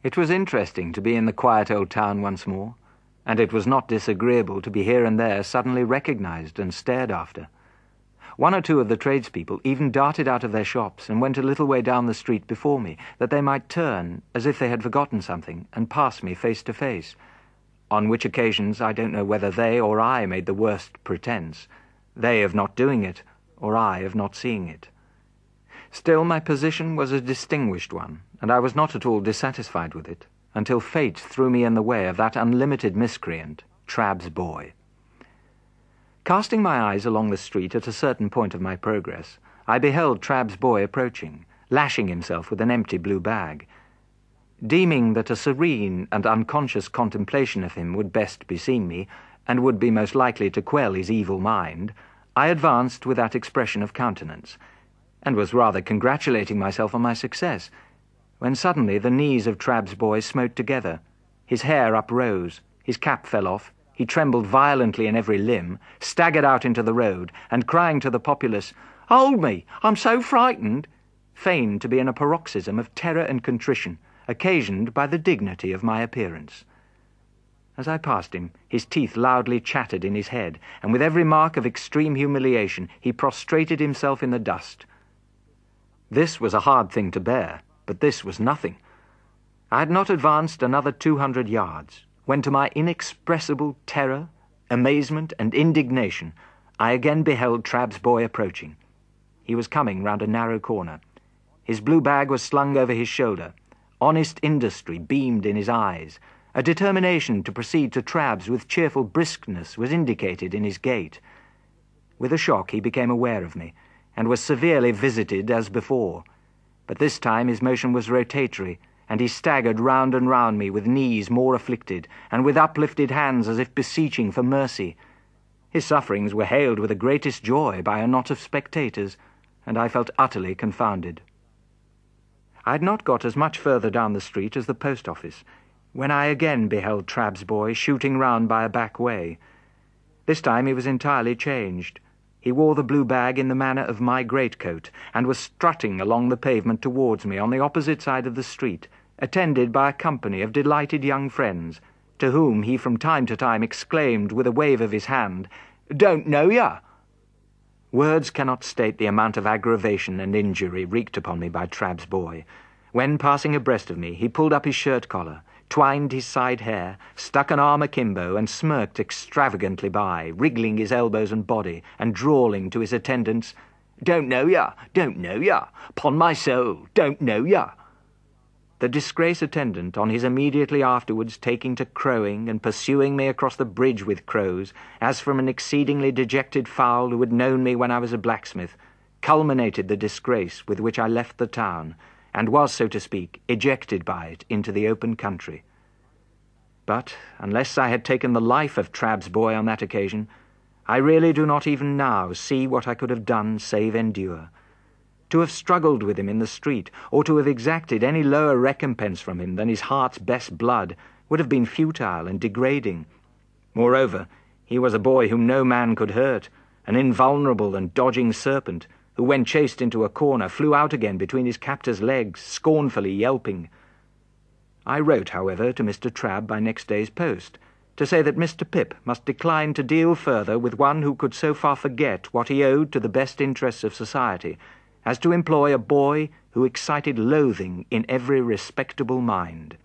It was interesting to be in the quiet old town once more, and it was not disagreeable to be here and there suddenly recognized and stared after. One or two of the tradespeople even darted out of their shops and went a little way down the street before me, that they might turn, as if they had forgotten something, and pass me face to face, on which occasions I don't know whether they or I made the worst pretense, they of not doing it, or I of not seeing it. Still, my position was a distinguished one, and I was not at all dissatisfied with it, until fate threw me in the way of that unlimited miscreant, Trabb's boy. Casting my eyes along the street at a certain point of my progress, I beheld Trabb's boy approaching, lashing himself with an empty blue bag. Deeming that a serene and unconscious contemplation of him would best beseem me, and would be most likely to quell his evil mind, I advanced with that expression of countenance, and was rather congratulating myself on my success, when suddenly the knees of Trabb's boy smote together, his hair uprose, his cap fell off, he trembled violently in every limb, staggered out into the road, and crying to the populace, "Hold me, I'm so frightened," feigned to be in a paroxysm of terror and contrition, occasioned by the dignity of my appearance. As I passed him, his teeth loudly chattered in his head, and with every mark of extreme humiliation he prostrated himself in the dust. This was a hard thing to bear, but this was nothing. I had not advanced another 200 yards, when to my inexpressible terror, amazement, and indignation, I again beheld Trabb's boy approaching. He was coming round a narrow corner. His blue bag was slung over his shoulder. Honest industry beamed in his eyes. A determination to proceed to Trabb's with cheerful briskness was indicated in his gait. With a shock he became aware of me, and was severely visited as before. But this time his motion was rotatory, and he staggered round and round me with knees more afflicted, and with uplifted hands as if beseeching for mercy. His sufferings were hailed with the greatest joy by a knot of spectators, and I felt utterly confounded. I had not got as much further down the street as the post office, when I again beheld Trabb's boy shooting round by a back way. This time he was entirely changed. He wore the blue bag in the manner of my greatcoat, and was strutting along the pavement towards me on the opposite side of the street, attended by a company of delighted young friends, to whom he from time to time exclaimed with a wave of his hand, "Don't know ya!" Words cannot state the amount of aggravation and injury wreaked upon me by Trabb's boy. When passing abreast of me, he pulled up his shirt collar, twined his side hair, stuck an arm akimbo, and smirked extravagantly by, wriggling his elbows and body, and drawling to his attendants, "Don't know ya, don't know ya, 'pon my soul, don't know ya." The disgrace attendant, on his immediately afterwards taking to crowing and pursuing me across the bridge with crows, as from an exceedingly dejected fowl who had known me when I was a blacksmith, culminated the disgrace with which I left the town, and was, so to speak, ejected by it into the open country. But, unless I had taken the life of Trabb's boy on that occasion, I really do not even now see what I could have done save endure. To have struggled with him in the street, or to have exacted any lower recompense from him than his heart's best blood, would have been futile and degrading. Moreover, he was a boy whom no man could hurt, an invulnerable and dodging serpent, who, when chased into a corner, flew out again between his captor's legs, scornfully yelping. I wrote, however, to Mr. Trabb by next day's post, to say that Mr. Pip must decline to deal further with one who could so far forget what he owed to the best interests of society, as to employ a boy who excited loathing in every respectable mind.